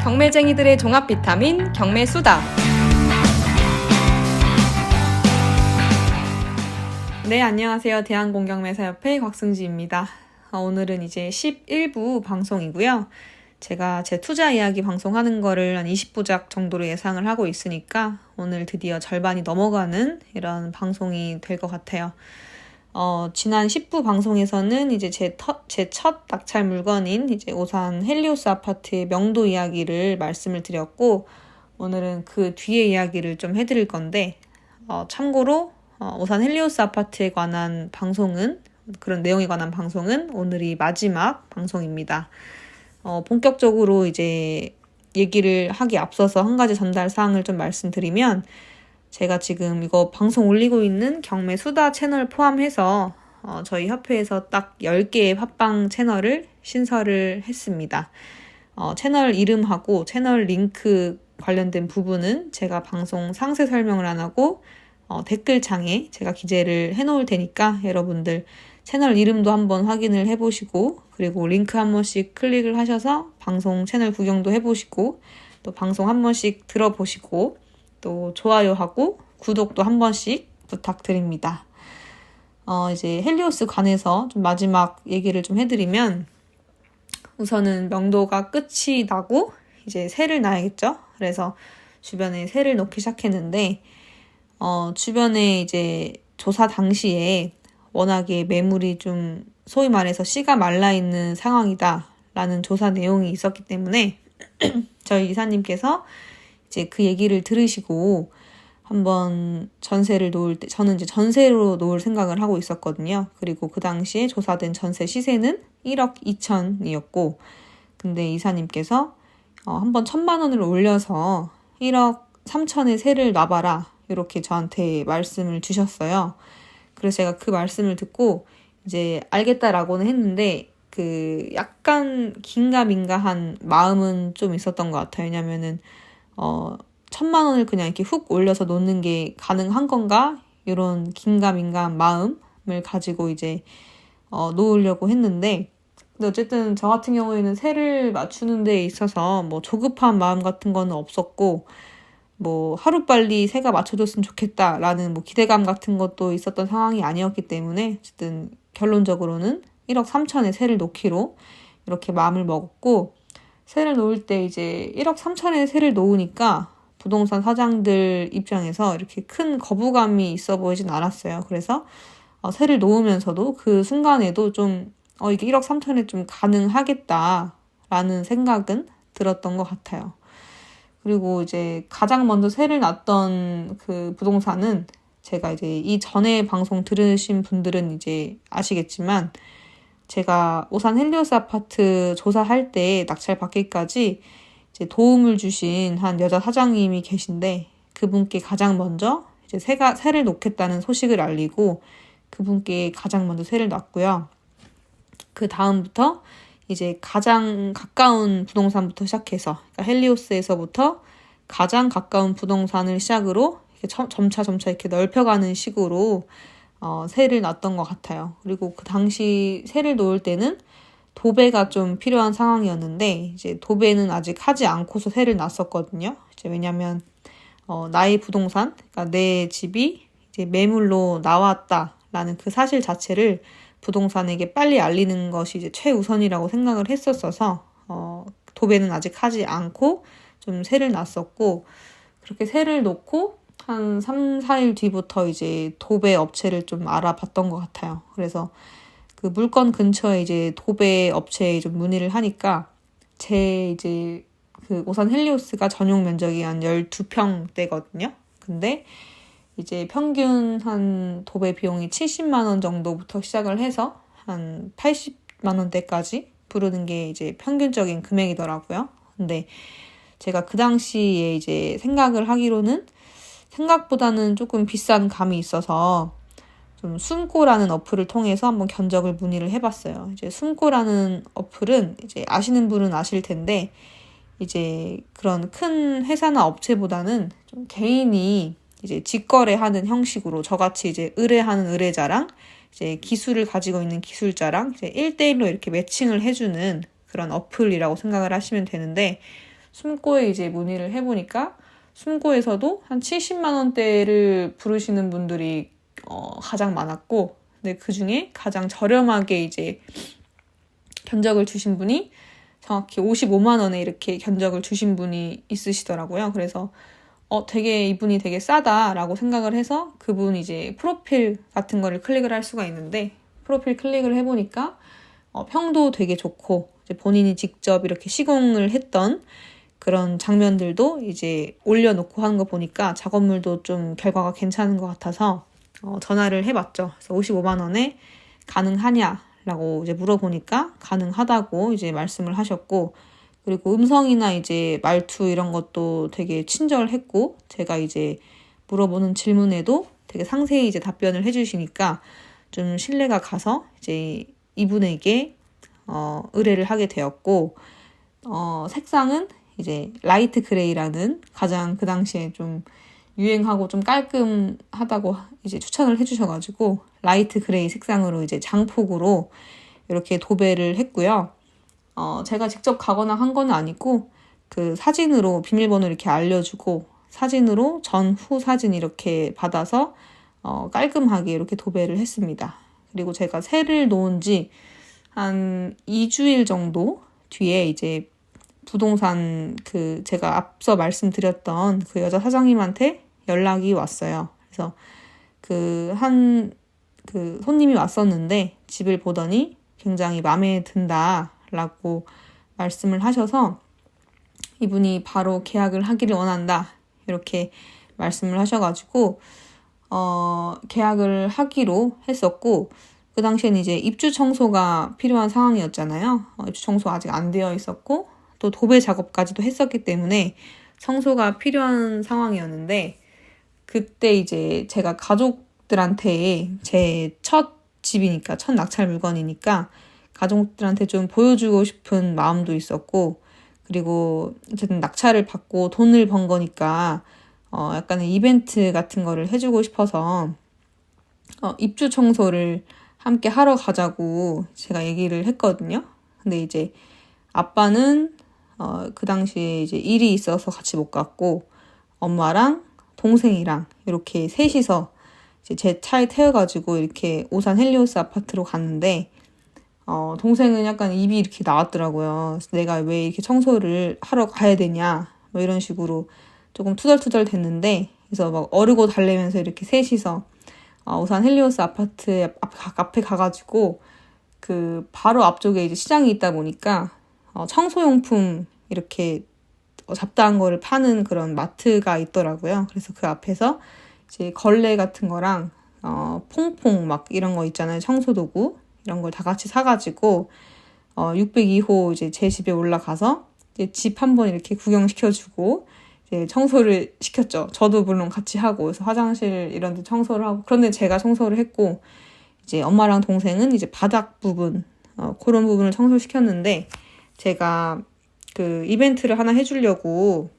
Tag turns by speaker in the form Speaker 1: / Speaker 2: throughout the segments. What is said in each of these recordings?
Speaker 1: 경매쟁이들의 종합 비타민 경매수다. 네, 안녕하세요. 대한공경매사협회 곽승지입니다. 오늘은 이제 11부 방송이고요. 제가 제 투자 이야기 방송하는 거를 한 20부작 정도로 예상을 하고 있으니까 오늘 드디어 절반이 넘어가는 이런 방송이 될 것 같아요. 지난 10부 방송에서는 이제 제 첫 낙찰 물건인 이제 오산 헬리오스 아파트의 명도 이야기를 말씀을 드렸고, 오늘은 그 뒤에 이야기를 좀 해드릴 건데, 참고로 오산 헬리오스 아파트에 관한 방송은, 그런 내용에 관한 방송은 오늘이 마지막 방송입니다. 본격적으로 이제 얘기를 하기 앞서서 한 가지 전달 사항을 좀 말씀드리면, 제가 지금 이거 방송 올리고 있는 경매 수다 채널 포함해서 저희 협회에서 딱 10개의 팟빵 채널을 신설을 했습니다. 채널 이름하고 채널 링크 관련된 부분은 제가 방송 상세 설명을 안 하고 댓글창에 제가 기재를 해놓을 테니까 여러분들 채널 이름도 한번 확인을 해보시고, 그리고 링크 한 번씩 클릭을 하셔서 방송 채널 구경도 해보시고, 또 방송 한 번씩 들어보시고, 또 좋아요하고 구독도 한 번씩 부탁드립니다. 이제 헬리오스 관해서 좀 마지막 얘기를 좀 해드리면, 우선은 명도가 끝이 나고 이제 새를 놔야겠죠. 그래서 주변에 새를 놓기 시작했는데, 주변에 이제 조사 당시에 워낙에 매물이 좀 소위 말해서 씨가 말라있는 상황이다라는 조사 내용이 있었기 때문에 저희 이사님께서 이제 그 얘기를 들으시고 한번 전세를 놓을 때, 저는 이제 전세로 놓을 생각을 하고 있었거든요. 그리고 그 당시에 조사된 전세 시세는 1억 2천이었고, 근데 이사님께서 한번 1,000만 원을 올려서 1억 3천에 세를 놔봐라, 이렇게 저한테 말씀을 주셨어요. 그래서 제가 그 말씀을 듣고 이제 알겠다라고는 했는데, 그 약간 긴가민가한 마음은 좀 있었던 것 같아요. 왜냐면은 1,000만 원을 그냥 이렇게 훅 올려서 놓는 게 가능한 건가? 이런 긴가민가한 마음을 가지고 이제 놓으려고 했는데, 근데 어쨌든 저 같은 경우에는 세를 맞추는 데 있어서 뭐 조급한 마음 같은 거는 없었고, 뭐 하루빨리 세가 맞춰줬으면 좋겠다라는 뭐 기대감 같은 것도 있었던 상황이 아니었기 때문에, 어쨌든 결론적으로는 1억 3천에 세를 놓기로 이렇게 마음을 먹었고, 세를 놓을 때 이제 1억 3천에 세를 놓으니까 부동산 사장들 입장에서 이렇게 큰 거부감이 있어 보이진 않았어요. 그래서 세를 놓으면서도 그 순간에도 좀 이게 1억 3천에 좀 가능하겠다라는 생각은 들었던 것 같아요. 그리고 이제 가장 먼저 세를 놨던 그 부동산은, 제가 이제 이 전에 방송 들으신 분들은 이제 아시겠지만, 제가 오산 헬리오스 아파트 조사할 때 낙찰 받기까지 이제 도움을 주신 한 여자 사장님이 계신데, 그분께 가장 먼저 이제 세를 놓겠다는 소식을 알리고 그분께 가장 먼저 세를 놨고요. 그 다음부터 이제 가장 가까운 부동산부터 시작해서, 그러니까 헬리오스에서부터 가장 가까운 부동산을 시작으로 이렇게 점차 이렇게 넓혀가는 식으로 세를 놨던 것 같아요. 그리고 그 당시 세를 놓을 때는 도배가 좀 필요한 상황이었는데, 이제 도배는 아직 하지 않고서 세를 놨었거든요. 이제 왜냐면 나의 부동산, 그러니까 내 집이 이제 매물로 나왔다라는 그 사실 자체를 부동산에게 빨리 알리는 것이 이제 최우선이라고 생각을 했었어서 도배는 아직 하지 않고 좀 세를 놨었고, 그렇게 세를 놓고 한 3, 4일 뒤부터 이제 도배 업체를 좀 알아봤던 것 같아요. 그래서 그 물건 근처에 이제 도배 업체에 좀 문의를 하니까, 제 이제 그 오산 헬리오스가 전용 면적이 한 12평대거든요. 근데 이제 평균 한 도배 비용이 70만 원 정도부터 시작을 해서 한 80만 원대까지 부르는 게 이제 평균적인 금액이더라고요. 근데 제가 그 당시에 이제 생각을 하기로는 생각보다는 조금 비싼 감이 있어서 좀 숨고라는 어플을 통해서 한번 견적을 문의를 해봤어요. 이제 숨고라는 어플은 이제 아시는 분은 아실 텐데, 이제 그런 큰 회사나 업체보다는 좀 개인이 이제 직거래하는 형식으로, 저같이 이제 의뢰하는 의뢰자랑 이제 기술을 가지고 있는 기술자랑 이제 1대1로 이렇게 매칭을 해주는 그런 어플이라고 생각을 하시면 되는데, 숨고에 이제 문의를 해보니까 숨고에서도 한 70만 원대를 부르시는 분들이 가장 많았고, 근데 그 중에 가장 저렴하게 이제 견적을 주신 분이 정확히 55만 원에 이렇게 견적을 주신 분이 있으시더라고요. 그래서 되게 이분이 되게 싸다라고 생각을 해서 그분 이제 프로필 같은 거를 클릭을 할 수가 있는데, 프로필 클릭을 해보니까 평도 되게 좋고 이제 본인이 직접 이렇게 시공을 했던 그런 장면들도 이제 올려놓고 하는 거 보니까 작업물도 좀 결과가 괜찮은 것 같아서 전화를 해봤죠. 그래서 55만 원에 가능하냐라고 이제 물어보니까 가능하다고 이제 말씀을 하셨고, 그리고 음성이나 이제 말투 이런 것도 되게 친절했고, 제가 이제 물어보는 질문에도 되게 상세히 이제 답변을 해주시니까 좀 신뢰가 가서 이제 이분에게 의뢰를 하게 되었고, 색상은 이제 라이트 그레이라는 가장 그 당시에 좀 유행하고 좀 깔끔하다고 이제 추천을 해주셔가지고 라이트 그레이 색상으로 이제 장폭으로 이렇게 도배를 했고요. 제가 직접 가거나 한 건 아니고 그 사진으로 비밀번호 이렇게 알려주고 사진으로 전후 사진 이렇게 받아서 깔끔하게 이렇게 도배를 했습니다. 그리고 제가 새를 놓은 지 한 2주일 정도 뒤에 이제 부동산 제가 앞서 말씀드렸던 그 여자 사장님한테 연락이 왔어요. 그래서 손님이 왔었는데 집을 보더니 굉장히 마음에 든다라고 말씀을 하셔서 이분이 바로 계약을 하기를 원한다 이렇게 말씀을 하셔가지고 계약을 하기로 했었고, 그 당시에는 이제 입주 청소가 필요한 상황이었잖아요. 입주 청소 아직 안 되어 있었고 또 도배 작업까지도 했었기 때문에 청소가 필요한 상황이었는데, 그때 이제 제가 가족들한테 제 첫 집이니까 첫 낙찰 물건이니까 가족들한테 좀 보여주고 싶은 마음도 있었고, 그리고 어쨌든 낙찰을 받고 돈을 번 거니까 약간의 이벤트 같은 거를 해주고 싶어서 입주 청소를 함께 하러 가자고 제가 얘기를 했거든요. 근데 이제 아빠는 그 당시에 이제 일이 있어서 같이 못 갔고, 엄마랑 동생이랑 이렇게 셋이서 이제 제 차에 태워가지고 이렇게 오산 헬리오스 아파트로 갔는데, 동생은 약간 입이 이렇게 나왔더라고요. 그래서 내가 왜 이렇게 청소를 하러 가야 되냐, 뭐 이런 식으로 조금 투덜투덜 됐는데, 그래서 막 어르고 달래면서 이렇게 셋이서 오산 헬리오스 아파트 앞에 가가지고 바로 앞쪽에 이제 시장이 있다 보니까 청소용품 이렇게 잡다한 거를 파는 그런 마트가 있더라고요. 그래서 그 앞에서 이제 걸레 같은 거랑 퐁퐁 막 이런 거 있잖아요. 청소도구 이런 걸 다 같이 사가지고 602호 이제 제 집에 올라가서 이제 집 한번 이렇게 구경시켜주고 이제 청소를 시켰죠. 저도 물론 같이 하고, 그래서 화장실 이런 데 청소를 하고, 그런데 제가 청소를 했고, 이제 엄마랑 동생은 이제 바닥 부분 그런 부분을 청소시켰는데, 제가 이벤트를 하나 해주려고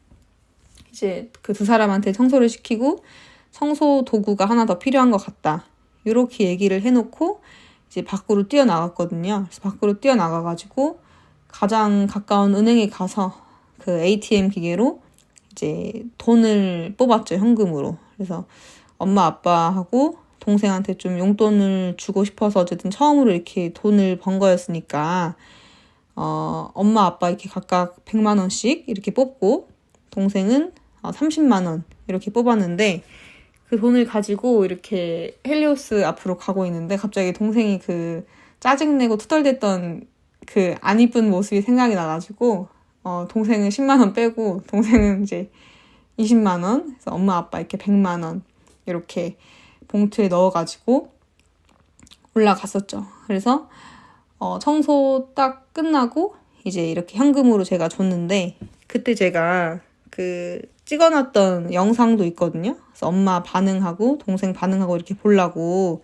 Speaker 1: 이제 그 두 사람한테 청소를 시키고 청소 도구가 하나 더 필요한 것 같다 이렇게 얘기를 해놓고 이제 밖으로 뛰어나갔거든요. 그래서 밖으로 뛰어나가가지고 가장 가까운 은행에 가서 그 ATM 기계로 이제 돈을 뽑았죠, 현금으로. 그래서 엄마 아빠하고 동생한테 좀 용돈을 주고 싶어서 어쨌든 처음으로 이렇게 돈을 번 거였으니까 엄마 아빠 이렇게 각각 100만 원씩 이렇게 뽑고 동생은 30만 원 이렇게 뽑았는데, 그 돈을 가지고 이렇게 헬리오스 앞으로 가고 있는데 갑자기 동생이 짜증내고 투덜댔던 안 이쁜 모습이 생각이 나가지고 동생은 10만 원 빼고 동생은 이제 20만 원, 그래서 엄마 아빠 이렇게 100만 원 이렇게 봉투에 넣어가지고 올라갔었죠. 그래서 청소 딱 끝나고 이제 이렇게 현금으로 제가 줬는데, 그때 제가 찍어놨던 영상도 있거든요. 그래서 엄마 반응하고 동생 반응하고 이렇게 보려고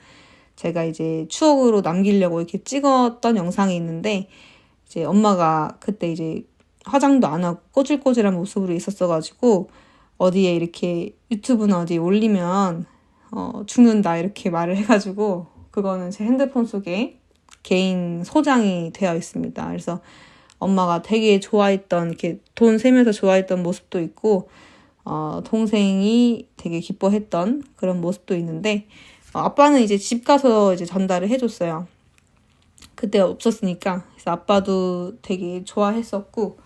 Speaker 1: 제가 이제 추억으로 남기려고 이렇게 찍었던 영상이 있는데, 이제 엄마가 그때 이제 화장도 안 하고 꼬질꼬질한 모습으로 있었어가지고 어디에 이렇게 유튜브나 어디에 올리면 죽는다 이렇게 말을 해가지고 그거는 제 핸드폰 속에 개인 소장이 되어 있습니다. 그래서 엄마가 되게 좋아했던, 이렇게 돈 세면서 좋아했던 모습도 있고, 동생이 되게 기뻐했던 그런 모습도 있는데, 아빠는 이제 집 가서 이제 전달을 해줬어요. 그때 없었으니까. 그래서 아빠도 되게 좋아했었고,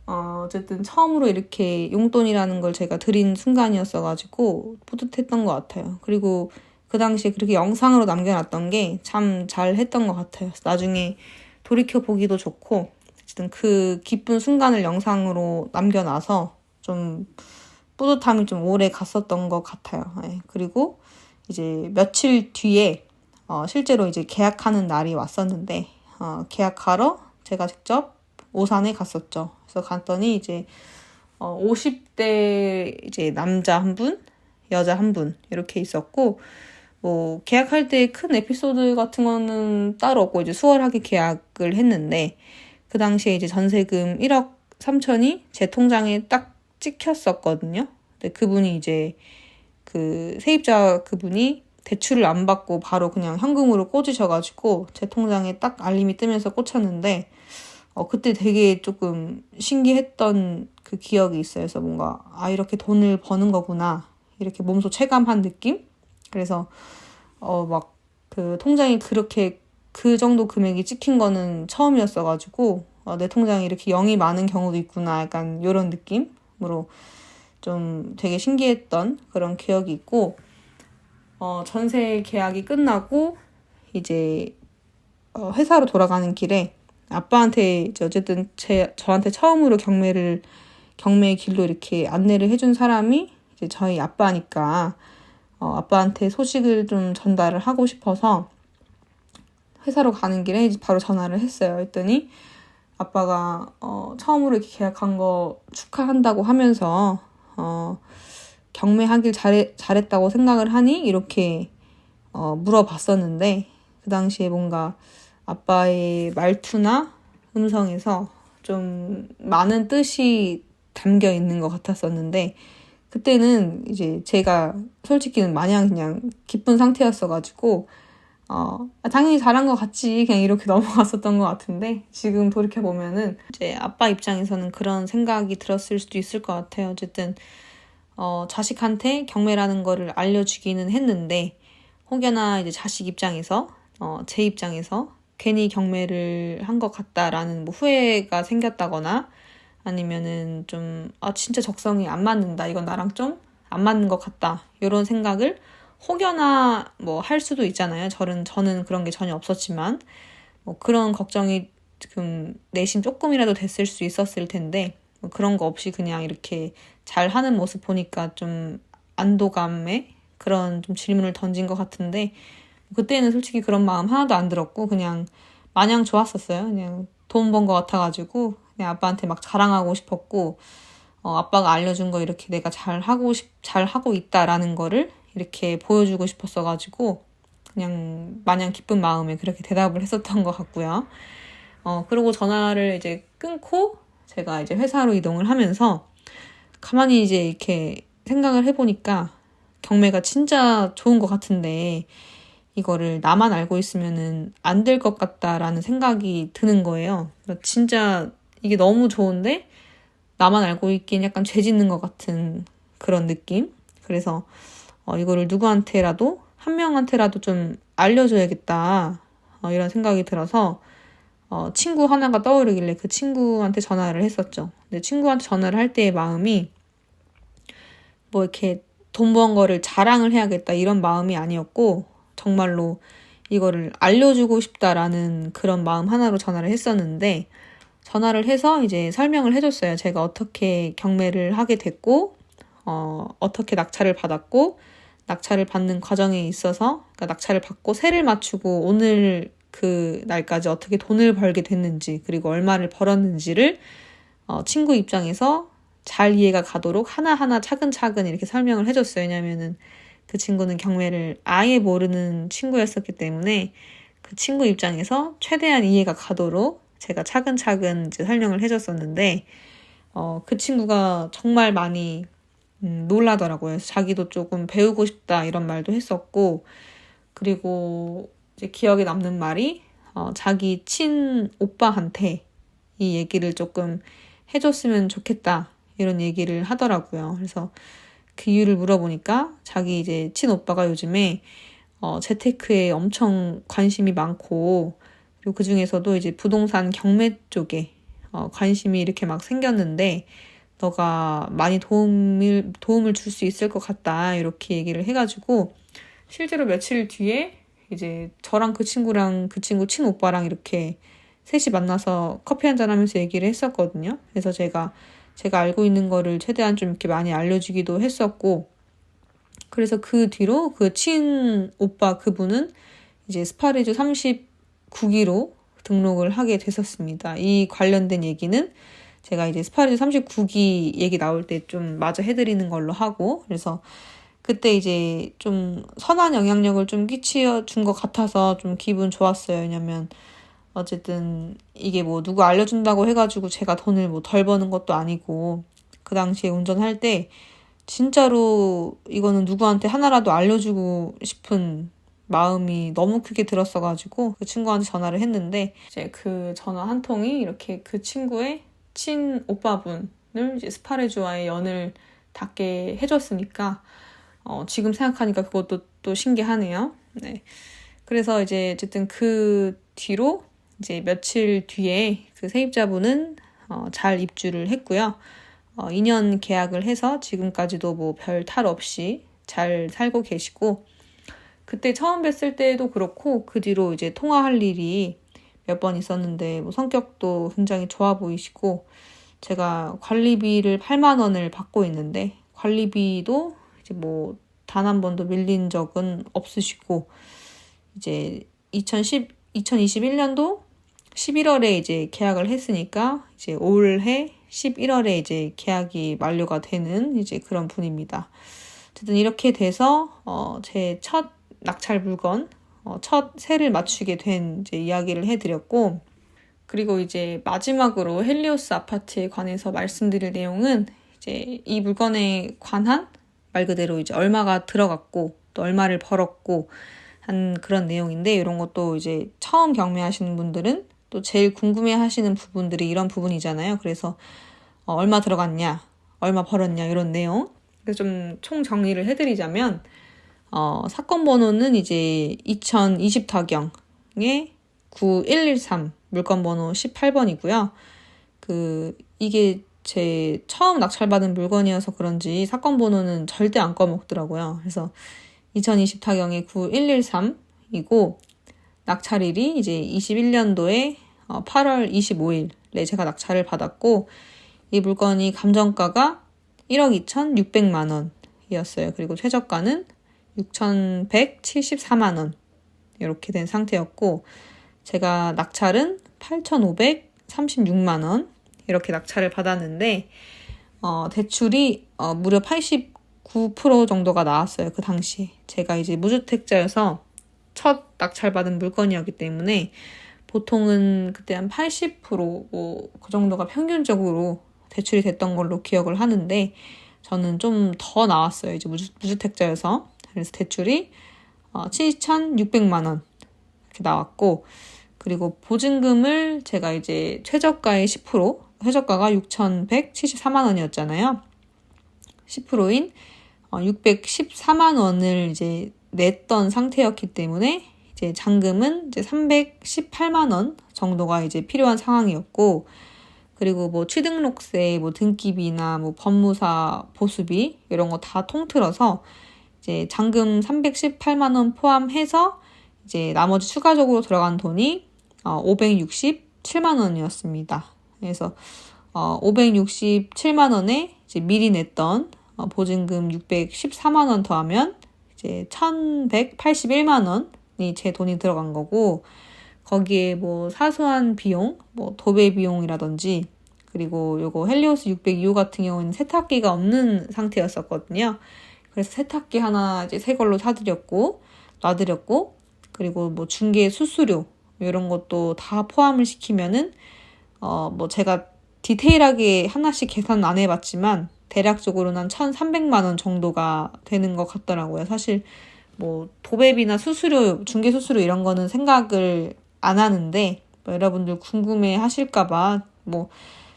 Speaker 1: 어쨌든 처음으로 이렇게 용돈이라는 걸 제가 드린 순간이었어가지고 뿌듯했던 것 같아요. 그리고 그 당시에 그렇게 영상으로 남겨놨던 게 참 잘했던 것 같아요. 나중에 돌이켜보기도 좋고, 어쨌든 그 기쁜 순간을 영상으로 남겨놔서 좀 뿌듯함이 좀 오래 갔었던 것 같아요. 네. 그리고 이제 며칠 뒤에 실제로 이제 계약하는 날이 왔었는데, 계약하러 제가 직접 오산에 갔었죠. 그래서 갔더니 이제 50대 이제 남자 한 분, 여자 한 분 이렇게 있었고, 뭐 계약할 때 큰 에피소드 같은 거는 따로 없고 이제 수월하게 계약을 했는데, 그 당시에 이제 전세금 1억 3천이 제 통장에 딱 찍혔었거든요. 근데 그분이 이제 그 세입자 그분이 대출을 안 받고 바로 그냥 현금으로 꽂으셔가지고 제 통장에 딱 알림이 뜨면서 꽂혔는데, 그때 되게 조금 신기했던 그 기억이 있어요. 그래서 뭔가 이렇게 돈을 버는 거구나, 이렇게 몸소 체감한 느낌? 그래서 막 그 통장이 그렇게 그 정도 금액이 찍힌 거는 처음이었어가지고 내 통장에 이렇게 0이 많은 경우도 있구나, 약간 이런 느낌으로 좀 되게 신기했던 그런 기억이 있고, 전세 계약이 끝나고 이제 회사로 돌아가는 길에 아빠한테 이제 어쨌든 저한테 처음으로 경매의 길로 이렇게 안내를 해준 사람이 이제 저희 아빠니까 아빠한테 소식을 좀 전달을 하고 싶어서 회사로 가는 길에 바로 전화를 했어요. 했더니 아빠가 처음으로 이렇게 계약한 거 축하한다고 하면서 경매하길 잘했다고 생각을 하니? 이렇게 물어봤었는데, 그 당시에 뭔가 아빠의 말투나 음성에서 좀 많은 뜻이 담겨 있는 것 같았었는데, 그때는 이제 제가 솔직히는 마냥 그냥 기쁜 상태였어가지고 당연히 잘한 것 같지, 그냥 이렇게 넘어갔었던 것 같은데, 지금 돌이켜보면은 이제 아빠 입장에서는 그런 생각이 들었을 수도 있을 것 같아요. 어쨌든 자식한테 경매라는 거를 알려주기는 했는데, 혹여나 이제 자식 입장에서 제 입장에서 괜히 경매를 한 것 같다라는 뭐 후회가 생겼다거나, 아니면은 좀 진짜 적성이 안 맞는다, 이건 나랑 좀 안 맞는 것 같다, 이런 생각을 혹여나 뭐 할 수도 있잖아요. 저는 그런 게 전혀 없었지만 뭐 그런 걱정이 지금 내심 조금이라도 됐을 수 있었을 텐데, 뭐 그런 거 없이 그냥 이렇게 잘하는 모습 보니까 좀 안도감에 그런 좀 질문을 던진 것 같은데, 그때는 솔직히 그런 마음 하나도 안 들었고 그냥 마냥 좋았었어요. 그냥 돈 번 것 같아가지고 그냥 아빠한테 막 자랑하고 싶었고, 아빠가 알려준 거 이렇게 내가 잘하고 있다라는 거를 이렇게 보여주고 싶었어가지고 그냥 마냥 기쁜 마음에 그렇게 대답을 했었던 것 같고요. 그리고 전화를 이제 끊고 제가 이제 회사로 이동을 하면서 가만히 이제 이렇게 생각을 해보니까 경매가 진짜 좋은 것 같은데 이거를 나만 알고 있으면은 안 될 것 같다라는 생각이 드는 거예요. 진짜 이게 너무 좋은데 나만 알고 있기엔 약간 죄 짓는 것 같은 그런 느낌? 그래서 이거를 누구한테라도, 한 명한테라도 좀 알려줘야겠다, 이런 생각이 들어서 친구 하나가 떠오르길래 그 친구한테 전화를 했었죠. 근데 친구한테 전화를 할 때의 마음이 뭐 이렇게 돈 번 거를 자랑을 해야겠다 이런 마음이 아니었고, 정말로 이거를 알려주고 싶다라는 그런 마음 하나로 전화를 했었는데, 전화를 해서 이제 설명을 해줬어요. 제가 어떻게 경매를 하게 됐고, 어떻게 낙찰을 받았고, 낙찰을 받는 과정에 있어서, 그러니까 낙찰을 받고 세를 맞추고 오늘 그 날까지 어떻게 돈을 벌게 됐는지, 그리고 얼마를 벌었는지를 친구 입장에서 잘 이해가 가도록 하나하나 차근차근 이렇게 설명을 해줬어요. 왜냐면은 그 친구는 경매를 아예 모르는 친구였었기 때문에 그 친구 입장에서 최대한 이해가 가도록 제가 차근차근 이제 설명을 해줬었는데, 그 친구가 정말 많이 놀라더라고요. 자기도 조금 배우고 싶다 이런 말도 했었고, 그리고 이제 기억에 남는 말이 자기 친오빠한테 이 얘기를 조금 해줬으면 좋겠다. 이런 얘기를 하더라고요. 그래서 그 이유를 물어보니까 자기 이제 친오빠가 요즘에 재테크에 엄청 관심이 많고, 그리고 그 중에서도 이제 부동산 경매 쪽에 관심이 이렇게 막 생겼는데, 너가 많이 도움을 줄 수 있을 것 같다. 이렇게 얘기를 해가지고, 실제로 며칠 뒤에 이제 저랑 그 친구랑 그 친구 친오빠랑 이렇게 셋이 만나서 커피 한잔 하면서 얘기를 했었거든요. 그래서 제가 알고 있는 거를 최대한 좀 이렇게 많이 알려주기도 했었고, 그래서 그 뒤로 그 친오빠 그분은 이제 스파리주 39기로 등록을 하게 됐었습니다. 이 관련된 얘기는 제가 이제 스파리주 39기 얘기 나올 때 좀 마저 해드리는 걸로 하고, 그래서 그때 이제 좀 선한 영향력을 좀 끼쳐준 것 같아서 좀 기분 좋았어요. 왜냐면 어쨌든 이게 뭐 누구 알려준다고 해가지고 제가 돈을 뭐 덜 버는 것도 아니고, 그 당시에 운전할 때 진짜로 이거는 누구한테 하나라도 알려주고 싶은 마음이 너무 크게 들었어가지고 그 친구한테 전화를 했는데, 이제 그 전화 한 통이 이렇게 그 친구의 친오빠분을 이제 스파레주와의 연을 닿게 해줬으니까 지금 생각하니까 그것도 또 신기하네요. 네. 그래서 이제 어쨌든 그 뒤로 이제 며칠 뒤에 그 세입자분은 잘 입주를 했고요. 2년 계약을 해서 지금까지도 뭐 별 탈 없이 잘 살고 계시고, 그때 처음 뵀을 때도 그렇고 그 뒤로 이제 통화할 일이 몇 번 있었는데 뭐 성격도 굉장히 좋아 보이시고, 제가 관리비를 8만 원을 받고 있는데 관리비도 이제 뭐 단 한 번도 밀린 적은 없으시고, 이제 2021년도 11월에 이제 계약을 했으니까 이제 올해 11월에 이제 계약이 만료가 되는 이제 그런 분입니다. 어쨌든 이렇게 돼서 제 첫 낙찰 물건, 첫 세를 맞추게 된 이제 이야기를 해드렸고, 그리고 이제 마지막으로 헬리오스 아파트에 관해서 말씀드릴 내용은 이제 이 물건에 관한 말 그대로 이제 얼마가 들어갔고 또 얼마를 벌었고 한 그런 내용인데, 이런 것도 이제 처음 경매하시는 분들은 또 제일 궁금해하시는 부분들이 이런 부분이잖아요. 그래서 얼마 들어갔냐, 얼마 벌었냐 이런 내용. 그래서 좀 총 정리를 해드리자면 사건 번호는 이제 2020타경의 9113 물건 번호 18번이고요. 이게 제 처음 낙찰받은 물건이어서 그런지 사건 번호는 절대 안 꺼먹더라고요. 그래서 2020타경의 9113이고, 낙찰일이 이제 21년도에 8월 25일에 제가 낙찰을 받았고, 이 물건이 감정가가 1억 2,600만 원이었어요. 그리고 최저가는 6,174만 원 이렇게 된 상태였고, 제가 낙찰은 8,536만 원 이렇게 낙찰을 받았는데, 대출이 무려 89% 정도가 나왔어요. 그 당시에 제가 이제 무주택자여서 첫 낙찰받은 물건이었기 때문에 보통은 그때 한 80% 그 정도가 평균적으로 대출이 됐던 걸로 기억을 하는데, 저는 좀 더 나왔어요. 이제 무주택자여서. 그래서 대출이 7,600만 원 이렇게 나왔고, 그리고 보증금을 제가 이제 최저가의 10%, 최저가가 6,174만 원이었잖아요. 10%인 614만 원을 이제 냈던 상태였기 때문에 이제 잔금은 이제 318만 원 정도가 이제 필요한 상황이었고, 그리고 뭐 취등록세, 뭐 등기비나 뭐 법무사 보수비 이런 거 다 통틀어서 이제 잔금 318만 원 포함해서 이제 나머지 추가적으로 들어간 돈이 567만 원이었습니다. 그래서 567만 원에 이제 미리 냈던 보증금 614만 원 더하면 이제 1,181만 원이 제 돈이 들어간 거고, 거기에 뭐 사소한 비용, 뭐 도배 비용이라든지, 그리고 요거 헬리오스 602호 같은 경우는 세탁기가 없는 상태였었거든요. 그래서 세탁기 하나 이제 새 걸로 사드렸고, 놔드렸고, 그리고 뭐 중개 수수료 이런 것도 다 포함을 시키면은 뭐 제가 디테일하게 하나씩 계산 안 해봤지만 대략적으로는 한 1,300만 원 정도가 되는 것 같더라고요. 사실 뭐 도배비나 수수료, 중개 수수료 이런 거는 생각을 안 하는데, 뭐 여러분들 궁금해 하실까봐 뭐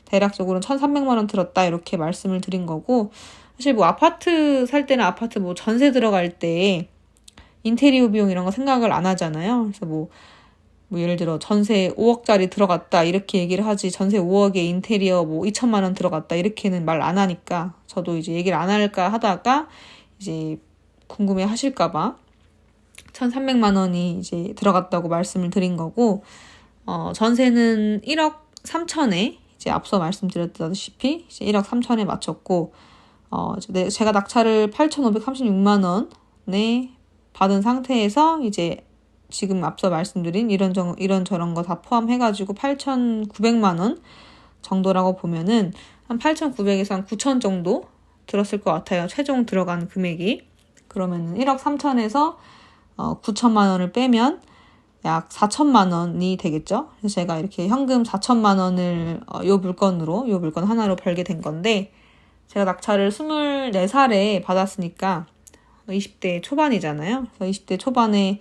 Speaker 1: 대략적으로는 1,300만 원 들었다 이렇게 말씀을 드린 거고, 사실 뭐 아파트 살 때는 아파트 뭐 전세 들어갈 때 인테리어 비용 이런 거 생각을 안 하잖아요. 그래서 뭐 예를 들어 전세 5억짜리 들어갔다 이렇게 얘기를 하지, 전세 5억에 인테리어 뭐 2천만 원 들어갔다 이렇게는 말 안 하니까 저도 이제 얘기를 안 할까 하다가 이제 궁금해 하실까봐 1,300만 원이 이제 들어갔다고 말씀을 드린 거고, 전세는 1억 3천에 이제 앞서 말씀드렸다시피 이제 1억 3천에 맞췄고, 제가 낙찰을 8,536만 원에 받은 상태에서 이제 지금 앞서 말씀드린 이런저런 거 다 포함해가지고 8,900만 원 정도라고 보면은 한 8,900에서 한 9천 정도 들었을 것 같아요. 최종 들어간 금액이. 그러면은 1억 3천에서 9천만 원을 빼면 약 4천만 원이 되겠죠. 그래서 제가 이렇게 현금 4천만 원을 요 물건 하나로 벌게 된 건데, 제가 낙찰을 24살에 받았으니까 20대 초반이잖아요. 그래서 20대 초반에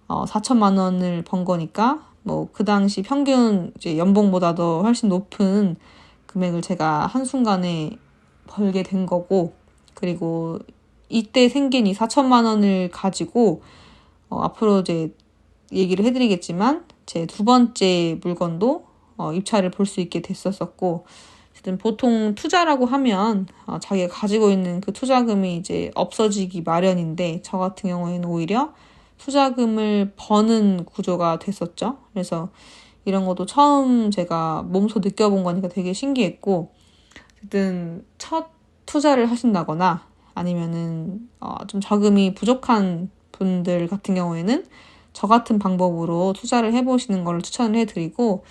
Speaker 1: 4천만 원을 번 거니까 뭐 그 당시 평균 이제 연봉보다도 훨씬 높은 금액을 제가 한순간에 벌게 된 거고, 그리고 이때 생긴 이 4천만 원을 가지고 앞으로 이제 얘기를 해드리겠지만 제 두 번째 물건도 입찰을 볼 수 있게 됐었고, 어쨌든 보통 투자라고 하면 자기가 가지고 있는 그 투자금이 이제 없어지기 마련인데, 저 같은 경우에는 오히려 투자금을 버는 구조가 됐었죠. 그래서 이런 것도 처음 제가 몸소 느껴본 거니까 되게 신기했고, 어쨌든 첫 투자를 하신다거나 아니면은 좀 자금이 부족한 분들 같은 경우에는 저 같은 방법으로 투자를 해보시는 걸 추천을 해드리고,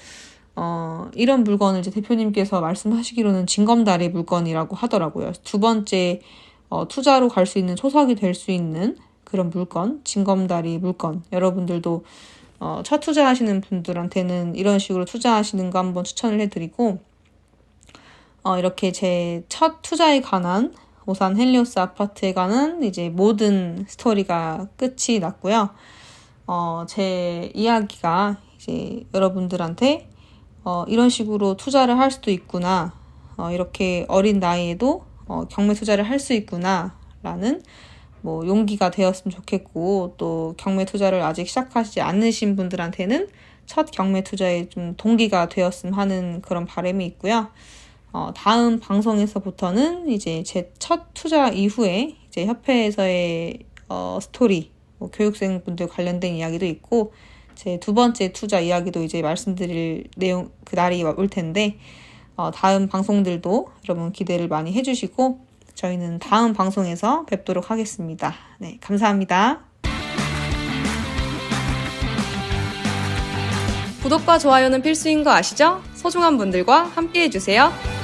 Speaker 1: 이런 물건을 이제 대표님께서 말씀하시기로는 징검다리 물건이라고 하더라고요. 두 번째 투자로 갈 수 있는 초석이 될 수 있는 그런 물건, 징검다리 물건. 여러분들도 첫 투자하시는 분들한테는 이런 식으로 투자하시는 거 한번 추천을 해드리고, 이렇게 제 첫 투자에 관한 오산 헬리오스 아파트에 관한 이제 모든 스토리가 끝이 났고요. 제 이야기가 이제 여러분들한테 이런 식으로 투자를 할 수도 있구나, 이렇게 어린 나이에도 경매 투자를 할 수 있구나 라는 뭐 용기가 되었으면 좋겠고, 또 경매 투자를 아직 시작하시지 않으신 분들한테는 첫 경매 투자에 좀 동기가 되었으면 하는 그런 바람이 있고요. 다음 방송에서부터는 이제 제 첫 투자 이후에 이제 협회에서의 스토리, 뭐 교육생분들 관련된 이야기도 있고, 제 두 번째 투자 이야기도 이제 말씀드릴 내용, 그 날이 올 텐데, 다음 방송들도 여러분 기대를 많이 해주시고, 저희는 다음 방송에서 뵙도록 하겠습니다. 네, 감사합니다.
Speaker 2: 구독과 좋아요는 필수인 거 아시죠? 소중한 분들과 함께 해주세요.